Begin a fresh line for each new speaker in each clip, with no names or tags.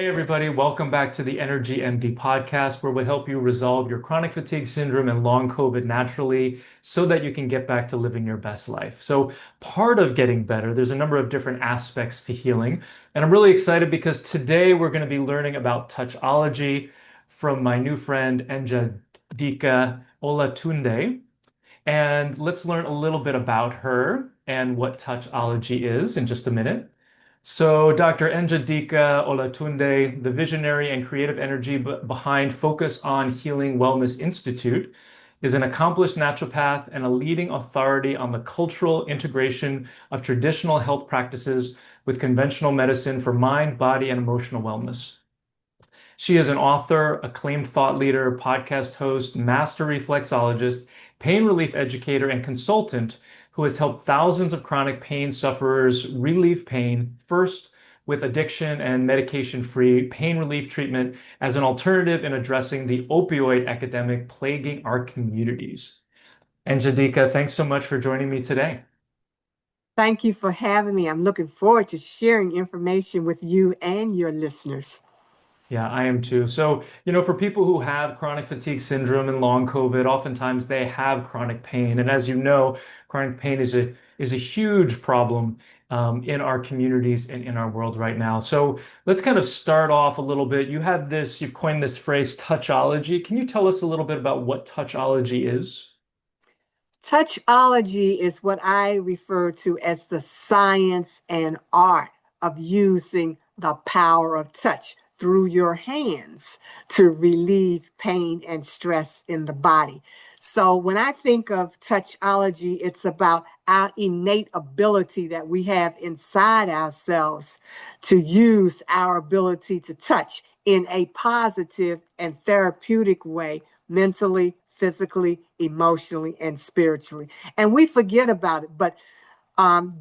Hey, everybody, welcome back to the Energy MD podcast, where we help you resolve your chronic fatigue syndrome and long COVID naturally so that you can get back to living your best life. So, part of getting better, there's a number of different aspects to healing. And I'm really excited because today we're going to be learning about touchology from my new friend, Njideka Olatunde. And let's learn a little bit about her and what touchology is in just a minute. So, Dr. Njideka Olatunde, the visionary and creative energy behind Focus on Healing Wellness Institute, is an accomplished naturopath and a leading authority on the cultural integration of traditional health practices with conventional medicine for mind, body, and emotional wellness. She is an author, acclaimed thought leader, podcast host, master reflexologist, pain relief educator, and consultant who has helped thousands of chronic pain sufferers relieve pain, first with addiction and medication-free pain relief treatment as an alternative in addressing the opioid epidemic plaguing our communities. And Njideka, thanks so much for joining me today.
Thank you for having me. I'm looking forward to sharing information with you and your listeners.
Yeah, I am too. So, for people who have chronic fatigue syndrome and long COVID, oftentimes they have chronic pain. And as you know, chronic pain is a huge problem in our communities and in our world right now. So let's kind of start off a little bit. You've coined this phrase touchology. Can you tell us a little bit about what touchology is?
Touchology is what I refer to as the science and art of using the power of touch through your hands to relieve pain and stress in the body. So when I think of touchology, it's about our innate ability that we have inside ourselves to use our ability to touch in a positive and therapeutic way, mentally, physically, emotionally, and spiritually. And we forget about it, but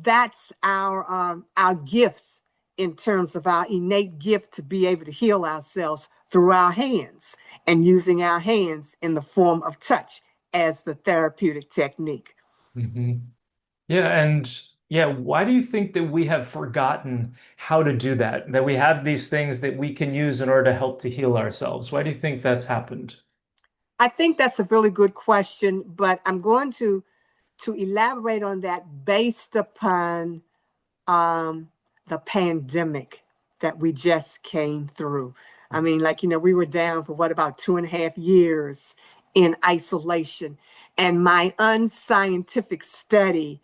that's our gifts in terms of our innate gift to be able to heal ourselves through our hands and using our hands in the form of touch as the therapeutic technique.
Hmm. Yeah, and yeah, why do you think that we have forgotten how to do that? That we have these things that we can use in order to help to heal ourselves? Why do you think that's happened?
I think that's a really good question, but I'm going to elaborate on that based upon um, the pandemic that we just came through. I mean, we were down for what, about 2.5 years in isolation. And my unscientific study,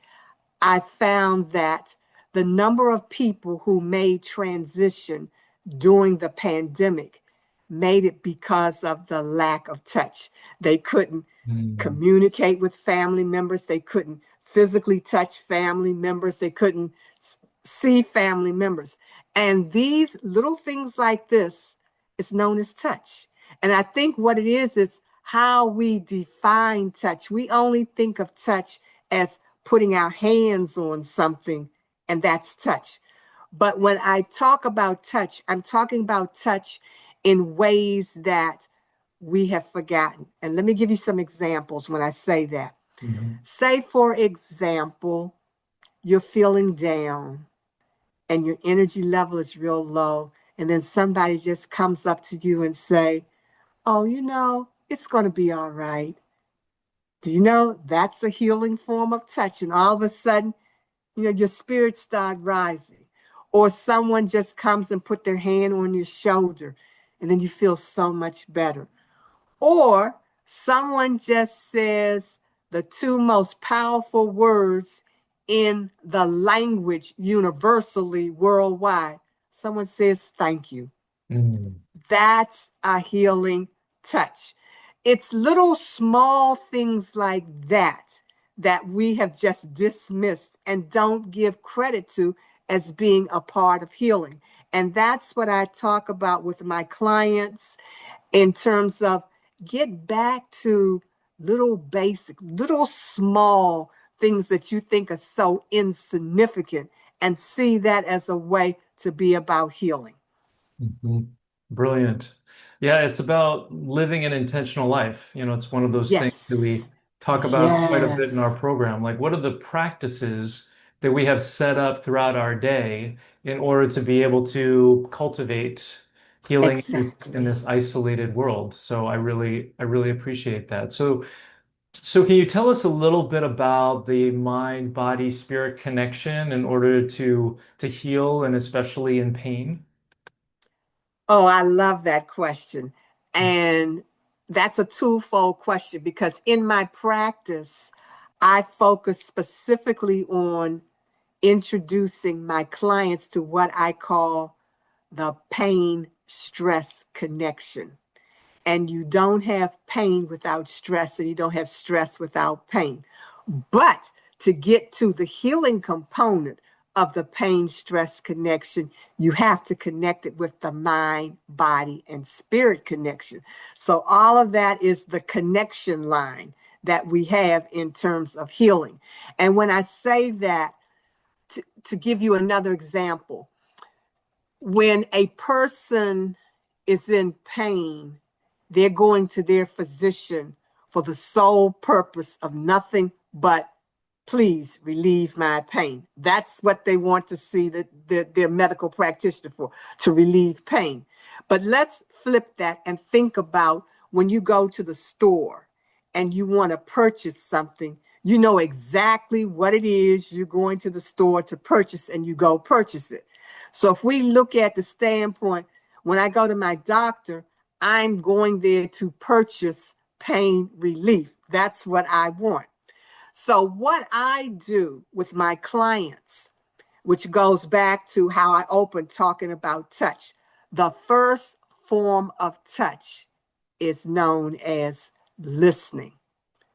I found that the number of people who made transition during the pandemic made it because of the lack of touch. They couldn't
Mm.
communicate with family members. They couldn't physically touch family members. They couldn't see family members. And these little things like this is known as touch. And I think what it is how we define touch. We only think of touch as putting our hands on something, and that's touch. But when I talk about touch, I'm talking about touch in ways that we have forgotten. And let me give you some examples when I say that.
Mhm.
Say, for example, you're feeling down and your energy level is real low, and then somebody just comes up to you and say, "Oh, it's going to be all right." Do you know that's a healing form of touch? And all of a sudden, your spirits start rising. Or someone just comes and put their hand on your shoulder, and then you feel so much better. Or someone just says the two most powerful words in the language universally worldwide. Someone says thank you.
Mm.
That's a healing touch. It's little small things like that that we have just dismissed and don't give credit to as being a part of healing. And that's what I talk about with my clients in terms of get back to little basic, little small things that you think are so insignificant and see that as a way to be about healing.
Mhm. Brilliant. Yeah, it's about living an intentional life. It's one of those things that
Yes.
we talk about quite a
Yes.
bit in our program. Like, what are the practices that we have set up throughout our day in order to be able to cultivate healing in
Exactly.
this isolated world. So I really appreciate that. So can you tell us a little bit about the mind, body, spirit connection in order to heal and especially in pain?
Oh, I love that question. And that's a twofold question because in my practice, I focus specifically on introducing my clients to what I call the pain stress connection. And you don't have pain without stress, and you don't have stress without pain. But to get to the healing component of the pain stress connection, you have to connect it with the mind, body, and spirit connection. So, all of that is the connection line that we have in terms of healing. And when I say that, to give you another example, when a person is in pain, they're going to their physician for the sole purpose of nothing but, please relieve my pain. That's what they want to see their medical practitioner for, to relieve pain. But let's flip that and think about when you go to the store and you want to purchase something, you know exactly what it is you're going to the store to purchase and you go purchase it. So if we look at the standpoint, when I go to my doctor, I'm going there to purchase pain relief. That's what I want. So what I do with my clients, which goes back to how I opened talking about touch, the first form of touch is known as listening.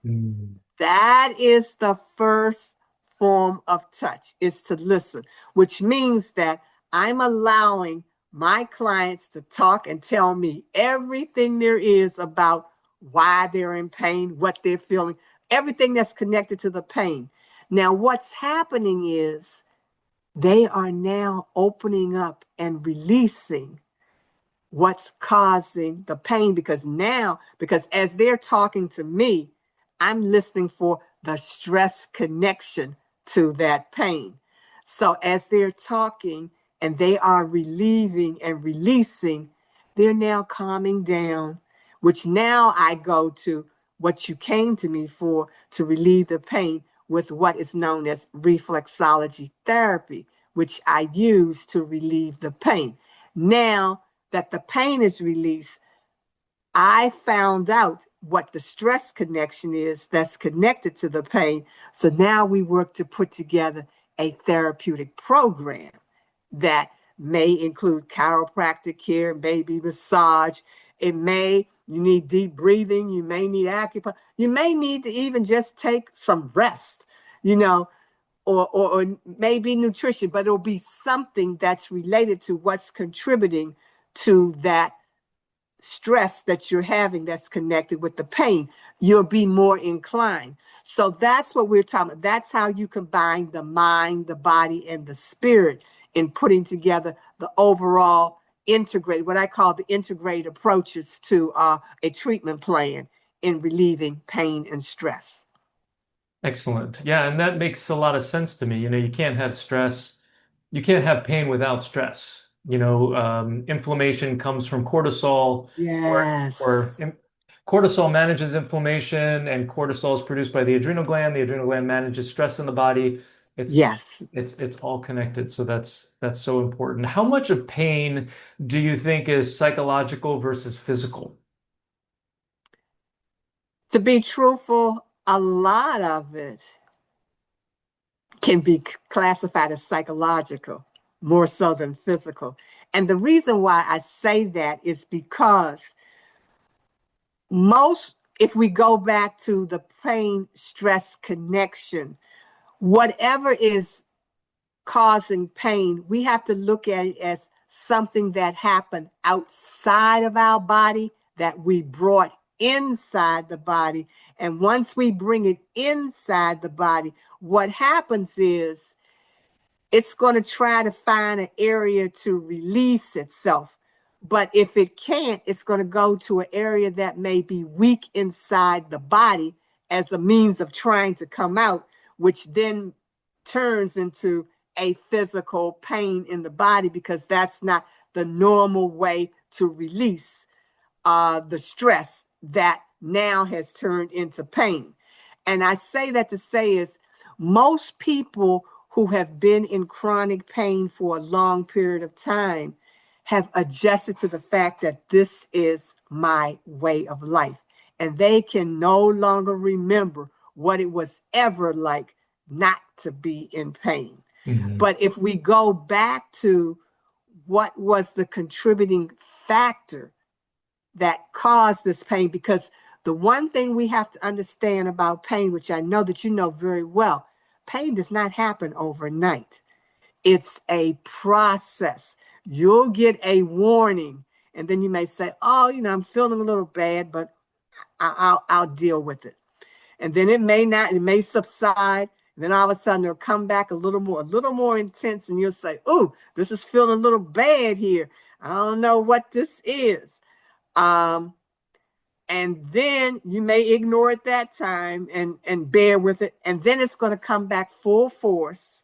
Mm.
That is the first form of touch, is to listen, which means that I'm allowing my clients to talk and tell me everything there is about why they're in pain, what they're feeling, everything that's connected to the pain. Now, what's happening is they are now opening up and releasing what's causing the pain because as they're talking to me, I'm listening for the stress connection to that pain. So as they're talking and they are relieving and releasing, they're now calming down, which now I go to what you came to me for, to relieve the pain, with what is known as reflexology therapy, which I use to relieve the pain. Now that the pain is released, I found out what the stress connection is that's connected to the pain. So now we work to put together a therapeutic program that may include chiropractic care, maybe massage. You need deep breathing. You may need acupuncture. You may need to even just take some rest, you know, or maybe nutrition, but it'll be something that's related to what's contributing to that stress that you're having that's connected with the pain. You'll be more inclined. So that's what we're talking about. That's how you combine the mind, the body, and the spirit in putting together the overall integrated, what I call the integrated approaches to a treatment plan in relieving pain and stress.
Excellent. Yeah, and that makes a lot of sense to me. You can't have stress, you can't have pain without stress. Inflammation comes from cortisol, or
Yes.
cortisol manages inflammation, and cortisol is produced by the adrenal gland. The adrenal gland manages stress in the body. It's
Yes.
it's all connected. So that's so important. How much of pain do you think is psychological versus physical?
To be truthful, a lot of it can be classified as psychological more so than physical. And the reason why I say that is because if we go back to the pain stress connection, whatever is causing pain, we have to look at it as something that happened outside of our body that we brought inside the body. And once we bring it inside the body, what happens is it's going to try to find an area to release itself. But if it can't, it's going to go to an area that may be weak inside the body as a means of trying to come out, which then turns into a physical pain in the body because that's not the normal way to release the stress that now has turned into pain. And I say that to say is most people who have been in chronic pain for a long period of time have adjusted to the fact that this is my way of life. And they can no longer remember what it was ever like not to be in pain.
Hmm.
But if we go back to what was the contributing factor that caused this pain, because the one thing we have to understand about pain, which I know that you know very well, pain does not happen overnight. It's a process. You'll get a warning, and then you may say, "Oh, I'm feeling a little bad, but I'll deal with it." And then it may not, it may subside. And then all of a sudden it'll come back a little more intense, and you'll say, "Ooh, this is feeling a little bad here. I don't know what this is." Um, and then you may ignore it that time and bear with it, and then it's going to come back full force,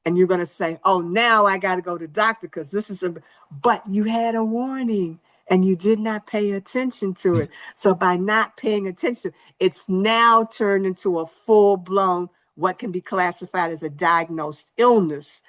and you're going to say, "Oh, now I got to go to the doctor because this is a," but you had a warning and you did not pay attention to it. So by not paying attention, it's now turned into a full-blown, what can be classified as a diagnosed illness,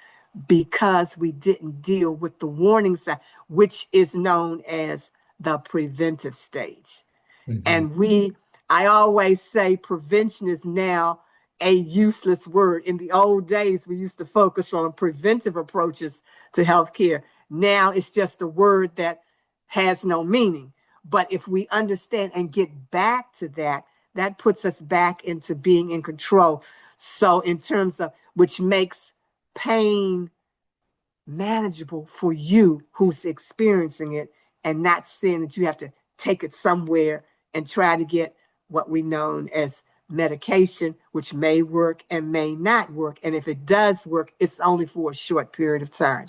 because we didn't deal with the warning sign, which is known as the preventive stage.
Hmm.
And I always say prevention is now a useless word. In the old days, we used to focus on preventive approaches to healthcare. Now it's just a word that has no meaning. But if we understand and get back to that, that puts us back into being in control. So, in terms of which makes pain manageable for you who's experiencing it, and not saying that you have to take it somewhere and try to get what we know as medication, which may work and may not work. And if it does work, it's only for a short period of time.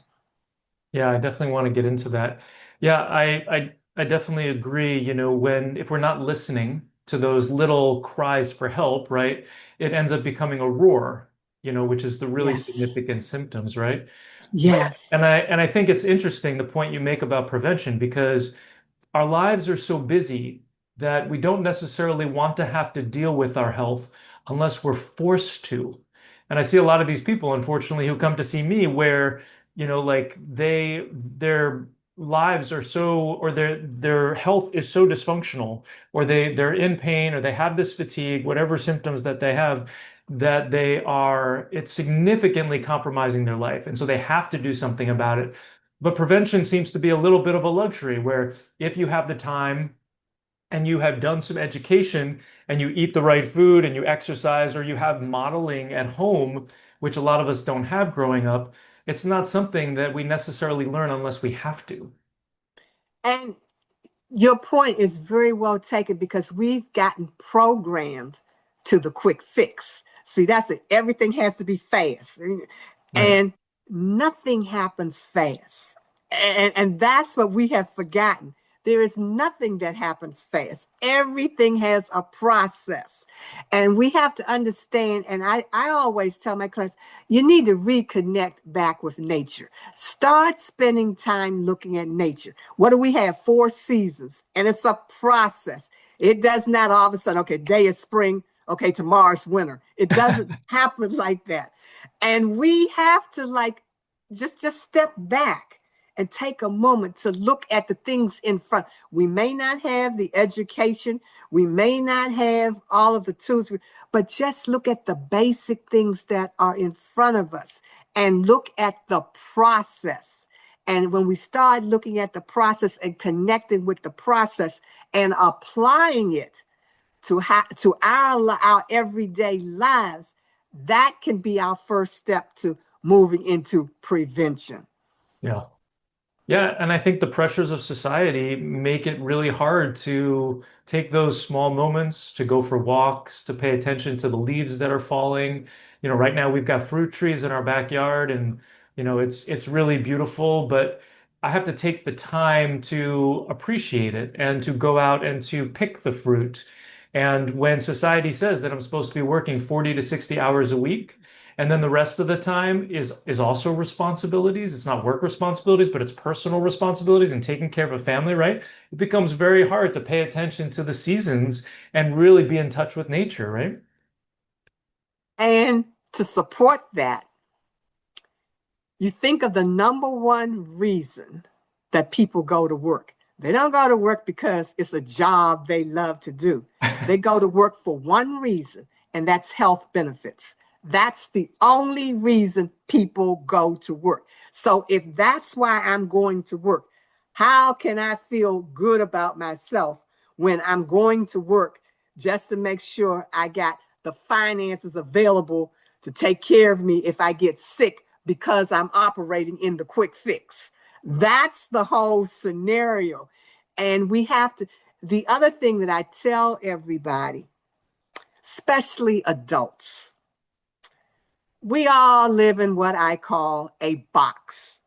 Yeah, I definitely want to get into that. Yeah, I definitely agree, when if we're not listening to those little cries for help, right, it ends up becoming a roar, which is the really
Yes.
significant symptoms, right? But
Yes.
and I think it's interesting the point you make about prevention because our lives are so busy that we don't necessarily want to have to deal with our health unless we're forced to. And I see a lot of these people, unfortunately, who come to see me where, like their lives are so, or their health is so dysfunctional, or they're in pain, or they have this fatigue, whatever symptoms that they have, that it's significantly compromising their life. And so they have to do something about it. But prevention seems to be a little bit of a luxury where if you have the time and you have done some education and you eat the right food and you exercise or you have modeling at home, which a lot of us don't have growing up, it's not something that we necessarily learn unless we have to.
And your point is very well taken because we've gotten programmed to the quick fix. See, that's it. Everything has to be fast.
Right.
And nothing happens fast. And that's what we have forgotten. There is nothing that happens fast. Everything has a process. And we have to understand, and I always tell my class, you need to reconnect back with nature. Start spending time looking at nature. What do we have? 4 seasons, and it's a process. It does not all of a sudden, okay, today is spring, okay, tomorrow's winter. It doesn't happen like that. And we have to just step back and take a moment to look at the things in front. We may not have the education, we may not have all of the tools, but just look at the basic things that are in front of us and look at the process. And when we start looking at the process and connecting with the process and applying it to our everyday lives, that can be our first step to moving into prevention.
Yeah. Yeah, and I think the pressures of society make it really hard to take those small moments to go for walks, to pay attention to the leaves that are falling. Right now we've got fruit trees in our backyard and it's really beautiful, but I have to take the time to appreciate it and to go out and to pick the fruit. And when society says that I'm supposed to be working 40 to 60 hours a week, And then the rest of the time is also responsibilities. It's not work responsibilities, but it's personal responsibilities and taking care of a family, right? It becomes very hard to pay attention to the seasons and really be in touch with nature, right?
And to support that, you think of the number one reason that people go to work. They don't go to work because it's a job they love to do. They go to work for one reason, and that's health benefits. That's the only reason people go to work. So if that's why I'm going to work, how can I feel good about myself when I'm going to work just to make sure I got the finances available to take care of me if I get sick because I'm operating in the quick fix? That's the whole scenario. And we have to, the other thing that I tell everybody, especially adults, we all live in what I call a box.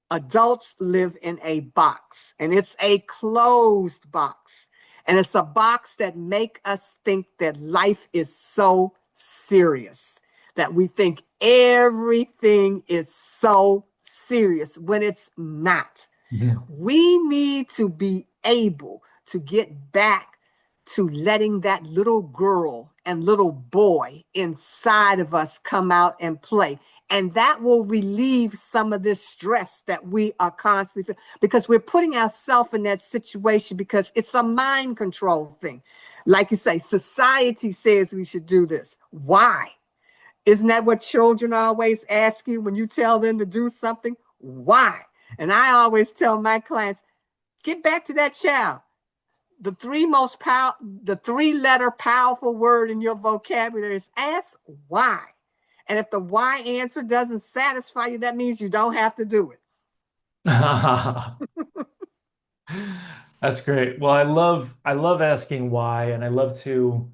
Adults live in a box, and it's a closed box. And it's a box that make us think that life is so serious, that we think everything is so serious when it's not.
Yeah.
We need to be able to get back to letting that little girl and little boy inside of us come out and play. And that will relieve some of this stress that we are constantly feeling, because we're putting ourselves in that situation because it's a mind control thing. Like you say, society says we should do this. Why? Isn't that what children always ask you when you tell them to do something? Why? And I always tell my clients, get back to that child. The three-letter powerful word in your vocabulary is ask why. And if the why answer doesn't satisfy you, that means you don't have to do it.
That's great. Well, I love asking why, and I love to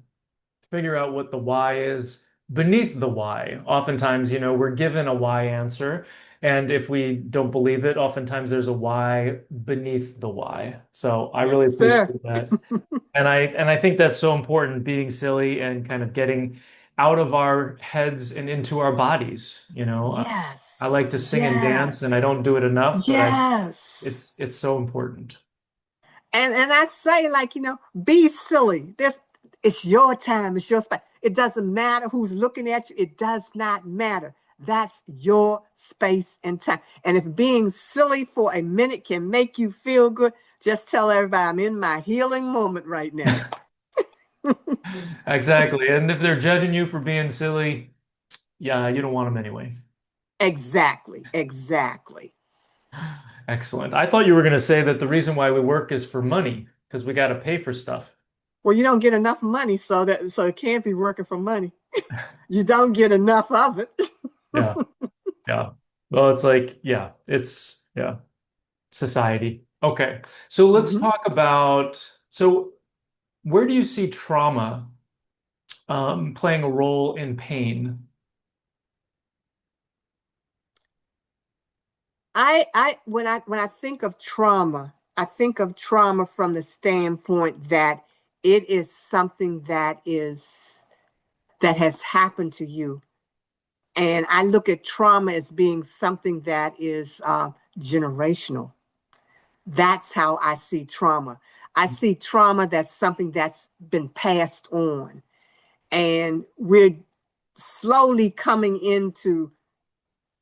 figure out what the why is beneath the why. Oftentimes, we're given a why answer, and if we don't believe it, oftentimes there's a why beneath the why. So I
Yes,
really
sir.
appreciate that. And I think that's so important, being silly and kind of getting out of our heads and into our bodies. I
Yes.
like to sing and dance, and I
Yes.
don't do it enough, but
Yes.
it's so important.
And I say, like, be silly. It's your time, it's your space. It doesn't matter who's looking at you, it does not matter. That's your space and time. And if being silly for a minute can make you feel good, just tell everybody I'm in my healing moment right now.
Exactly. And if they're judging you for being silly, yeah, you don't want them anyway.
Exactly. Exactly.
Excellent. I thought you were going to say that the reason why we work is for money, because we got to pay for stuff.
Well, you don't get enough money, so it can't be working for money. You don't get enough of it.
Yeah. Yeah. Well, it's like, yeah, yeah, society. Okay. So let's
Mhm.
talk about, so where do you see trauma playing a role in pain?
When I think of trauma, I think of trauma from the standpoint that it is something that has happened to you. And I look at trauma as being something that is generational. That's how I see trauma. I see trauma that's something that's been passed on. And we're slowly coming into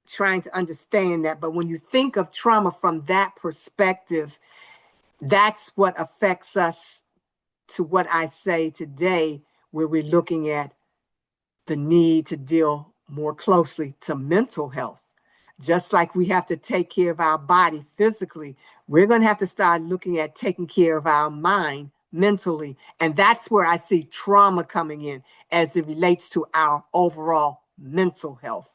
trying to understand that. But when you think of trauma from that perspective, that's what affects us to what I say today, where we're looking at the need to deal more closely to mental health. Just like we have to take care of our body physically, we're going to have to start looking at taking care of our mind mentally. And that's where I see trauma coming in as it relates to our overall mental health.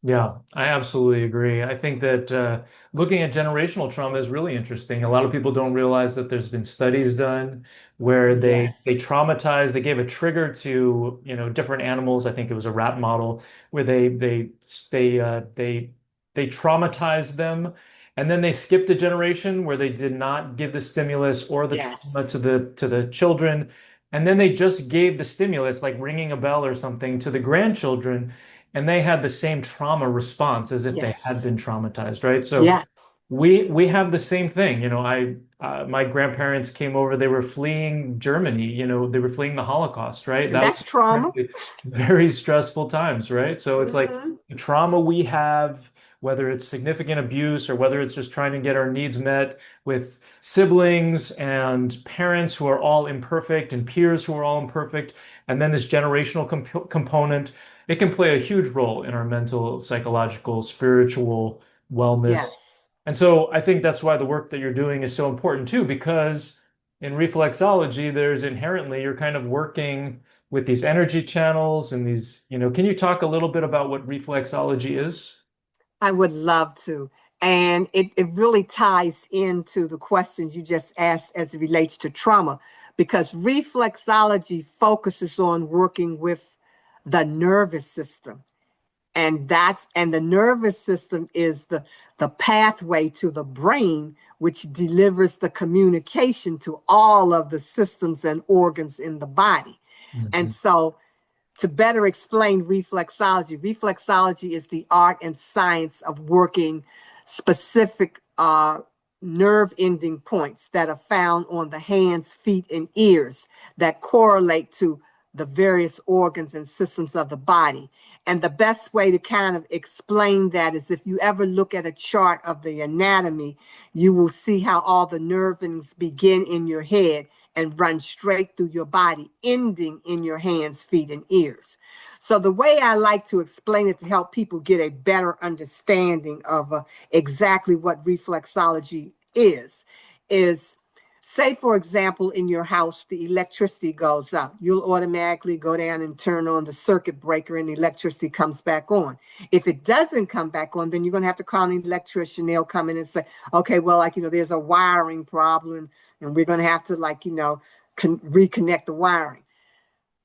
Yeah, I absolutely agree. I think that looking at generational trauma is really interesting. A lot of people don't realize that there's been studies done where they
Yes.
traumatize, they gave a trigger to, different animals. I think it was a rat model where they traumatized them, and then they skipped a generation where they did not give the stimulus or the trauma
Yes.
to the children, and then they just gave the stimulus, like ringing a bell or something, to the grandchildren. and they had the same trauma response as if they had
Yes.
been traumatized, right? So
Yes.
we have the same thing. My grandparents came over, they were fleeing Germany, they were fleeing the Holocaust, right?
And
That was
that's trauma.
incredibly, very stressful times, right? So it's like
Hmm.
the trauma we have, whether it's significant abuse or whether it's just trying to get our needs met with siblings and parents who are all imperfect and peers who are all imperfect, and then this generational component, it can play a huge role in our mental, psychological, spiritual wellness.
Yes.
And so I think that's why the work that you're doing is so important too, because in reflexology, there's inherently, you're kind of working with these energy channels and these, can you talk a little bit about what reflexology is?
I would love to. And it really ties into the questions you just asked as it relates to trauma, because reflexology focuses on working with the nervous system. And the nervous system is the pathway to the brain, which delivers the communication to all of the systems and organs in the body. And
Mhm.
so to better explain reflexology, reflexology is the art and science of working specific nerve ending points that are found on the hands, feet, and ears that correlate to the various organs and systems of the body. And the best way to kind of explain that is if you ever look at a chart of the anatomy, you will see how all the nerve endings begin in your head and run straight through your body, ending in your hands, feet, and ears. So the way I like to explain it to help people get a better understanding of exactly what reflexology is say, for example, in your house, the electricity goes out. You'll automatically go down and turn on the circuit breaker and the electricity comes back on. If it doesn't come back on, then you're going to have to call an electrician. They'll come in and say, okay, well, there's a wiring problem and we're going to have to reconnect the wiring.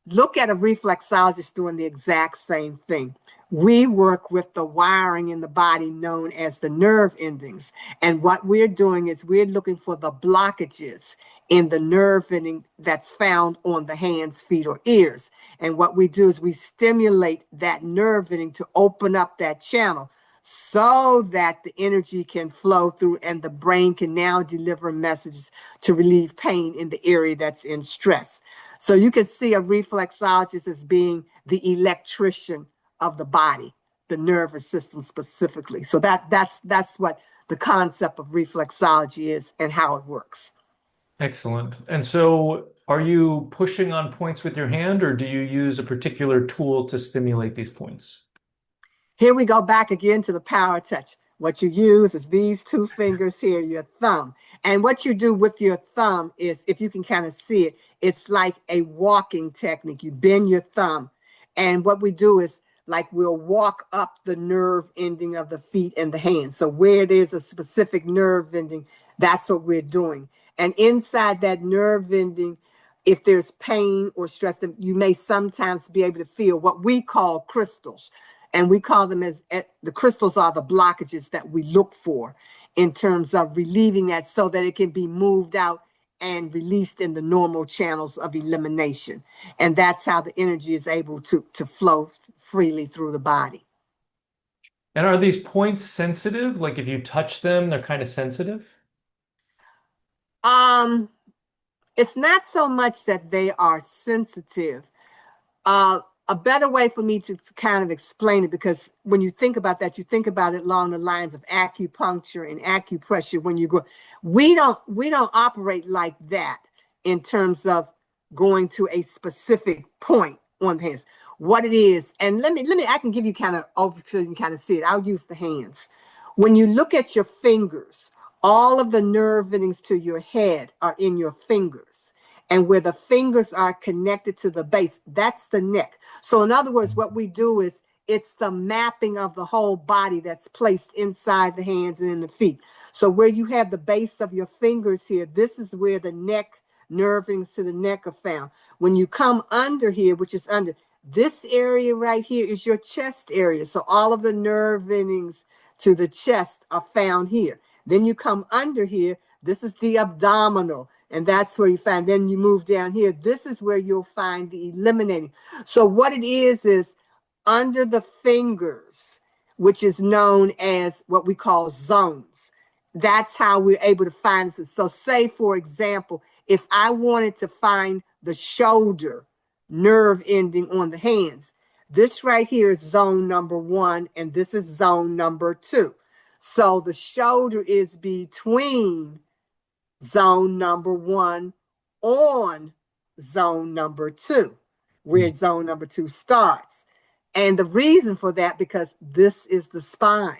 Look at a reflexologist doing the exact same thing. We work with the wiring in the body known as the nerve endings. And what we're doing is we're looking for the blockages in the nerve ending that's found on the hands, feet, or ears. And what we do is we stimulate that nerve ending to open up that channel so that the energy can flow through and the brain can now deliver messages to relieve pain in the area that's in stress. So you can see a reflexologist as being the electrician of the body, the nervous system specifically. So that's what the concept of reflexology is and how it works.
Excellent. And so are you pushing on points with your hand, or do you use a particular tool to stimulate these points?
Here we go back again to the power touch. What you use is these two fingers here, your thumb. And what you do with your thumb is, if you can kind of see it, it's like a walking technique. You bend your thumb. And what we do is like we'll walk up the nerve ending of the feet and the hands. So where there's a specific nerve ending, that's what we're doing. And inside that nerve ending, if there's pain or stress, you may sometimes be able to feel what we call crystals. And we call them as the crystals are the blockages that we look for in terms of relieving that so that it can be moved out and released in the normal channels of elimination. And that's how the energy is able to flow freely through the body.
And are these points sensitive? Like if you touch them, they're kind of sensitive?
Um, it's not so much that they are sensitive. Uh, a better way for me to kind of explain it, because when you think about that, you think about it along the lines of acupuncture and acupressure. When you go, we don't operate like that in terms of going to a specific point on the hands. What it is, and let me, I can give you kind of over so you can kind of see it. I'll use the hands. When you look at your fingers, all of the nerve endings to your head are in your fingers. And where the fingers are connected to the base, that's the neck. So in other words, what we do is it's the mapping of the whole body that's placed inside the hands and in the feet. So where you have the base of your fingers here, this is where the neck nervings to the neck are found. When you come under here, which is under this area right here, is your chest area. So all of the nerve endings to the chest are found here. Then you come under here. This is the abdominal, and that's where you find. Then you move down here. This is where you'll find the eliminating. So what it is under the fingers, which is known as what we call zones. That's how we're able to find this. So say, for example, if I wanted to find the shoulder nerve ending on the hands, this right here is zone number 1, and this is zone number 2. So the shoulder is between zone number 1 on zone number 2, where zone number 2 starts. And the reason for that, because this is the spine.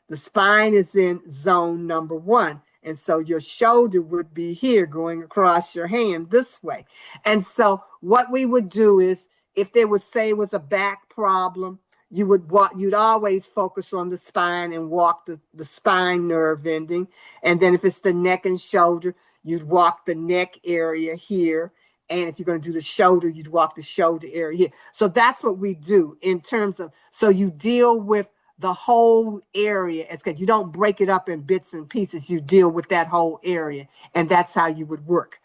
The spine is in zone number 1. And so your shoulder would be here going across your hand this way. And so what we would do is, if there was, say, was a back problem, you'd always focus on the spine and walk the spine nerve ending. And then if it's the neck and shoulder, you'd walk the neck area here. And if you're going to do the shoulder, you'd walk the shoulder area here. So that's what we do in terms of, so you deal with the whole area. It's good. You don't break it up in bits and pieces. You deal with that whole area. And that's how you would work.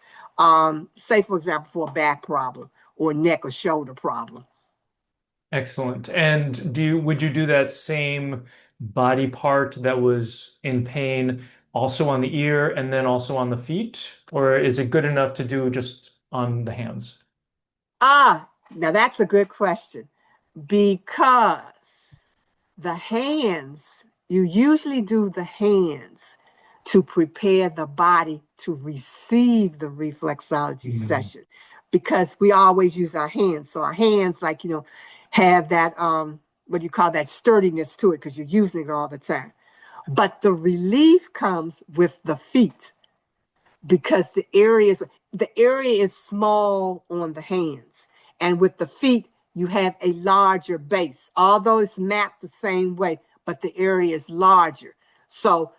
Say, for example, for a back problem or neck or shoulder problem.
Excellent. And would you do that same body part that was in pain also on the ear and then also on the feet? Or is it good enough to do just on the hands?
Now that's a good question, because the hands, you usually do the hands to prepare the body to receive the reflexology session, because we always use our hands. So our hands, like, have that, what do you call that, sturdiness to it, because you're using it all the time. But the relief comes with the feet, because the area is small on the hands. And with the feet, you have a larger base. Although it's mapped the same way, but the area is larger. So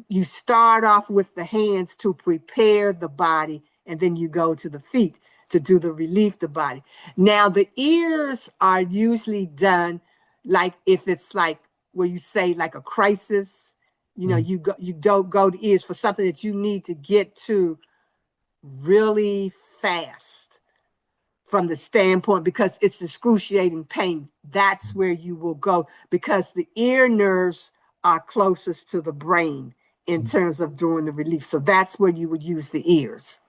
you start off with the hands to prepare the body, and then you go to the feet to do the relief the body. Now, the ears are usually done, like if it's like where you say like a crisis, you don't go to ears for something that you need to get to really fast from the standpoint, because it's excruciating pain. That's where you will go, because the ear nerves are closest to the brain in terms of doing the relief. So that's where you would use the ears.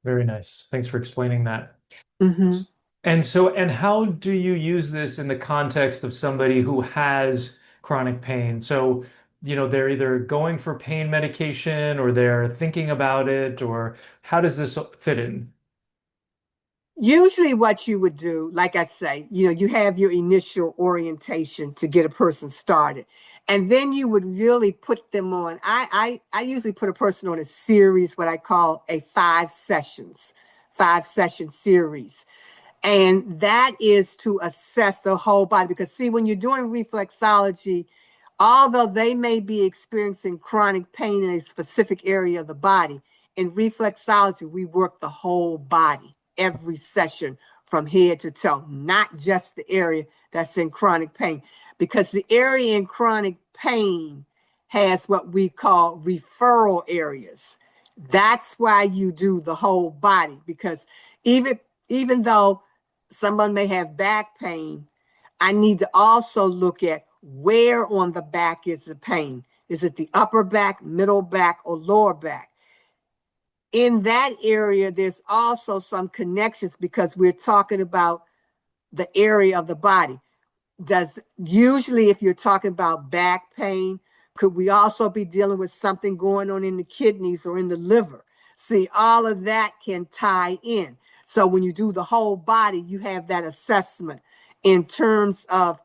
Very nice. Thanks for explaining that.
Mm-hmm.
And how do you use this in the context of somebody who has chronic pain? So, they're either going for pain medication or they're thinking about it, or how does this fit in?
Usually what you would do, like I say, you have your initial orientation to get a person started. And then you would really put them on. I usually put a person on a series, what I call a 5 session series. And that is to assess the whole body. Because see, when you're doing reflexology, although they may be experiencing chronic pain in a specific area of the body, in reflexology, we work the whole body, every session from head to toe, not just the area that's in chronic pain. Because the area in chronic pain has what we call referral areas. That's why you do the whole body, because even though someone may have back pain, I need to also look at where on the back is the pain. Is it the upper back, middle back, or lower back? In that area, there's also some connections, because we're talking about the area of the body. Usually, if you're talking about back pain, could we also be dealing with something going on in the kidneys or in the liver? See, all of that can tie in. So when you do the whole body, you have that assessment in terms of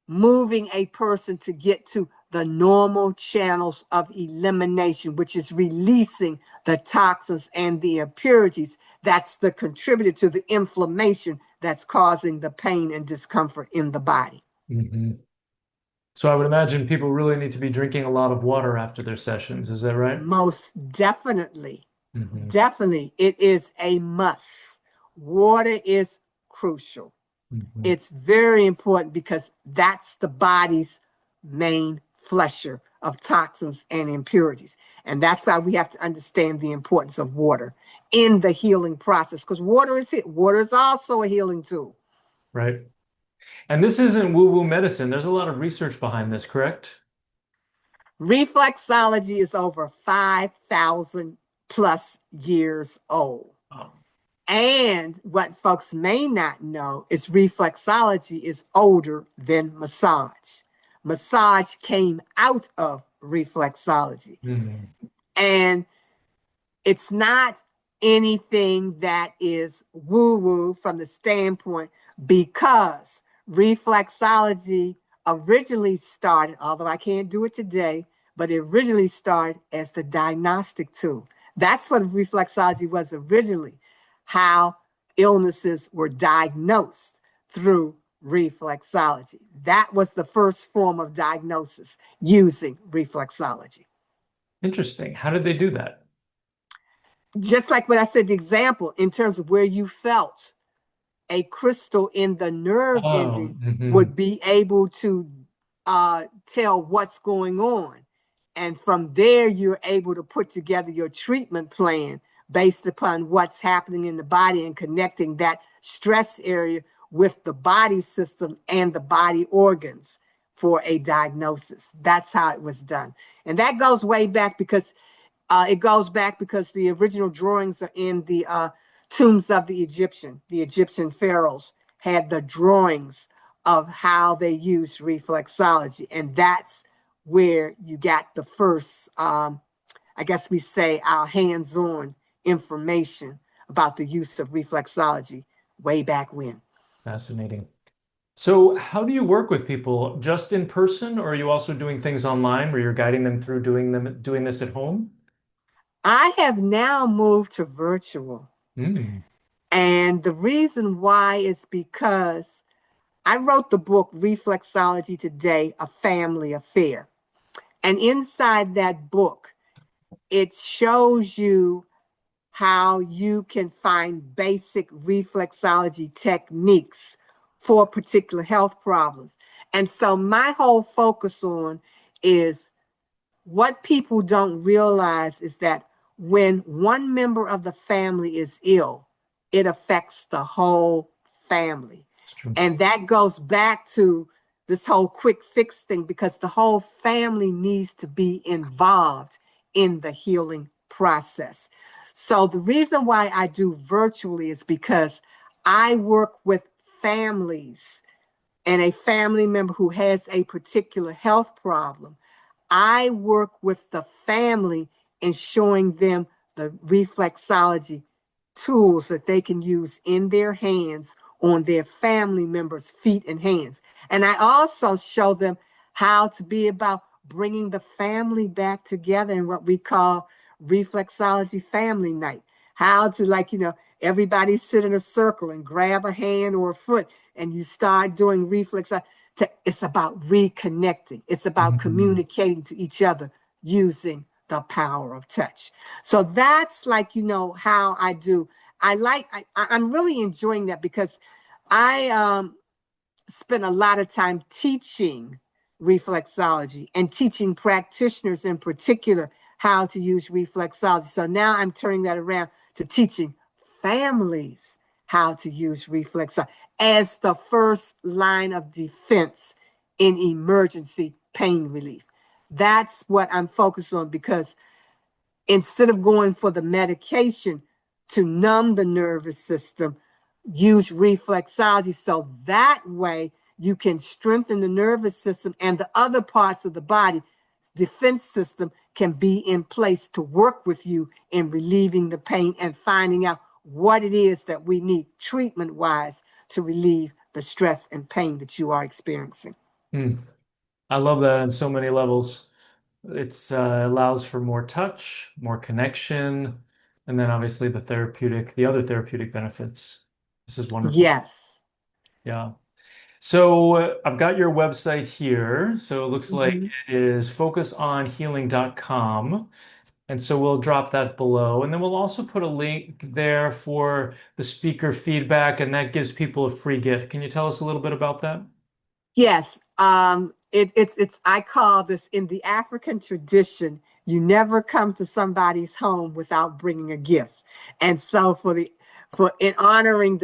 moving a person to get to the normal channels of elimination, which is releasing the toxins and the impurities. That's the contributor to the inflammation that's causing the pain and discomfort in the body.
Mhm. So I would imagine people really need to be drinking a lot of water after their sessions. Is that right?
Most definitely.
Hmm.
Definitely. It is a must. Water is crucial.
Hmm.
It's very important, because that's the body's main flusher of toxins and impurities. And that's why we have to understand the importance of water in the healing process, because water is also a healing tool.
Right. And this isn't woo-woo medicine. There's a lot of research behind this, correct?
Reflexology is over 5,000 plus years old.
Oh.
And what folks may not know is reflexology is older than massage. Massage came out of reflexology.
Hmm.
And it's not anything that is woo woo from the standpoint because reflexology originally started, although I can't do it today, but it originally started as the diagnostic tool. That's what reflexology was originally, how illnesses were diagnosed through reflexology. That was the first form of diagnosis using reflexology.
Interesting. How did they do that?
Just like what I said, the example in terms of where you felt a crystal in the nerve
Oh,
ending
hmm.
would be able to tell what's going on. And from there, you're able to put together your treatment plan based upon what's happening in the body and connecting that stress area with the body system and the body organs for a diagnosis. That's how it was done. And that goes way back because it goes back because the original drawings are in the tombs of the Egyptian. The Egyptian pharaohs had the drawings of how they used reflexology, and that's where you got the first, I guess we say, our hands-on information about the use of reflexology way back when.
Fascinating. So, how do you work with people? Just in person, or are you also doing things online where you're guiding them through doing this at home?
I have now moved to virtual,
Mm.
and the reason why is because I wrote the book Reflexology Today, A Family Affair. And inside that book, it shows you how you can find basic reflexology techniques for particular health problems. And so my whole focus on is what people don't realize is that when one member of the family is ill, it affects the whole family.
It's true.
And that goes back to this whole quick fix thing because the whole family needs to be involved in the healing process. So the reason why I do virtually is because I work with families and a family member who has a particular health problem. I work with the family in showing them the reflexology tools that they can use in their hands on their family members' feet and hands. And I also show them how to be about bringing the family back together in what we call reflexology family night. How to, like, everybody sit in a circle and grab a hand or a foot and you start doing reflex. It's about reconnecting. It's about
Mhm.
communicating to each other using the power of touch. So that's like, how I do. I'm really enjoying that because I spent a lot of time teaching reflexology and teaching practitioners in particular how to use reflexology. So now I'm turning that around to teaching families how to use reflexology as the first line of defense in emergency pain relief. That's what I'm focused on because instead of going for the medication to numb the nervous system, use reflexology so that way you can strengthen the nervous system and the other parts of the body defense system can be in place to work with you in relieving the pain and finding out what it is that we need treatment wise to relieve the stress and pain that you are experiencing.
Mm. I love that on so many levels. It's allows for more touch, more connection, and then obviously the other therapeutic benefits. This is wonderful.
Yes.
Yeah. So I've got your website here. So it looks like
Mhm.
it is focusonhealing.com. And so we'll drop that below. And then we'll also put a link there for the speaker feedback, and that gives people a free gift. Can you tell us a little bit about that?
Yes, it's I call this in the African tradition, you never come to somebody's home without bringing a gift. And so for in honoring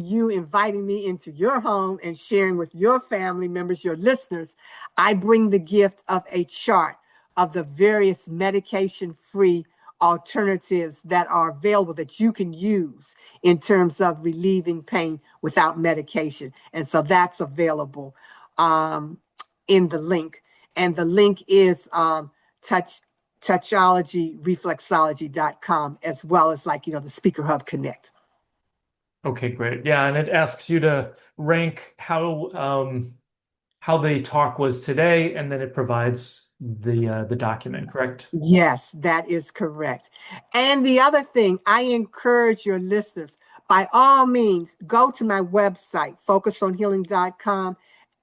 you inviting me into your home and sharing with your family members, your listeners. I bring the gift of a chart of the various medication-free alternatives that are available that you can use in terms of relieving pain without medication. And so that's available in the link. And the link is Touchology, Reflexology.com, as well as the Speaker Hub Connect.
Okay, great. Yeah, and it asks you to rank how the talk was today, and then it provides the document, correct?
Yes, that is correct. And the other thing, I encourage your listeners, by all means, go to my website, focusonhealing.com,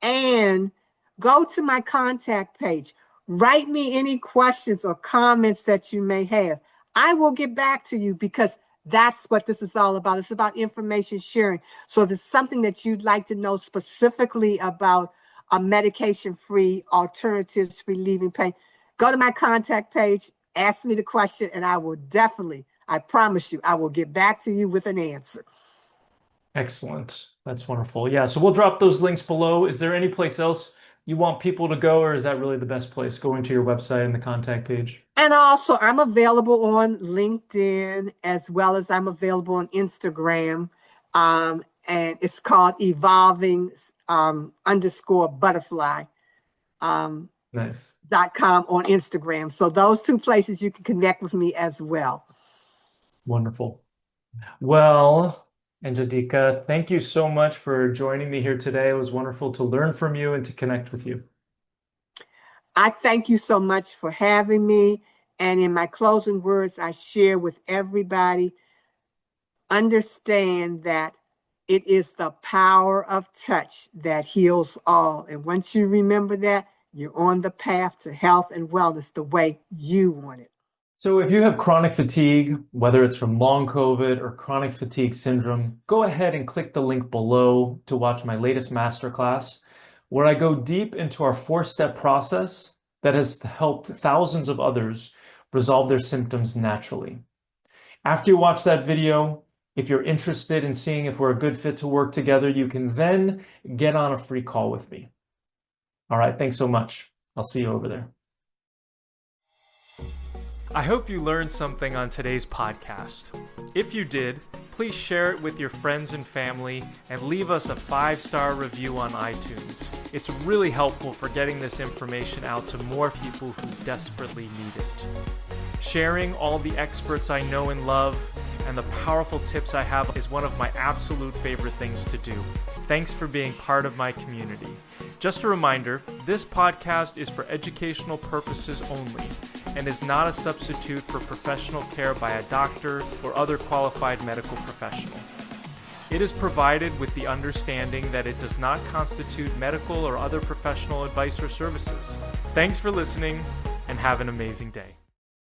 and go to my contact page. Write me any questions or comments that you may have. I will get back to you because that's what this is all about. It's about information sharing. So if there's something that you'd like to know specifically about a medication-free alternatives for relieving pain, go to my contact page, ask me the question, and I promise you, I will get back to you with an answer.
Excellent. That's wonderful. Yeah, so we'll drop those links below. Is there any place else you want people to go, or is that really the best place, going to your website and the contact page?
And also, I'm available on LinkedIn as well as I'm available on Instagram. And it's called evolving underscore butterfly.
Nice.
.com on Instagram. So those two places you can connect with me as well.
Wonderful. Well, Njideka, thank you so much for joining me here today. It was wonderful to learn from you and to connect with you.
I thank you so much for having me. And in my closing words, I share with everybody, understand that it is the power of touch that heals all. And once you remember that, you're on the path to health and wellness the way you want it.
So if you have chronic fatigue, whether it's from long COVID or chronic fatigue syndrome, go ahead and click the link below to watch my latest masterclass, where I go deep into our 4-step process that has helped thousands of others resolve their symptoms naturally. After you watch that video, if you're interested in seeing if we're a good fit to work together, you can then get on a free call with me. All right, thanks so much. I'll see you over there. I hope you learned something on today's podcast. If you did, please share it with your friends and family and leave us a 5-star review on iTunes. It's really helpful for getting this information out to more people who desperately need it. Sharing all the experts I know and love and the powerful tips I have is one of my absolute favorite things to do. Thanks for being part of my community. Just a reminder, this podcast is for educational purposes only and is not a substitute for professional care by a doctor or other qualified medical professional. It is provided with the understanding that it does not constitute medical or other professional advice or services. Thanks for listening and have an amazing day.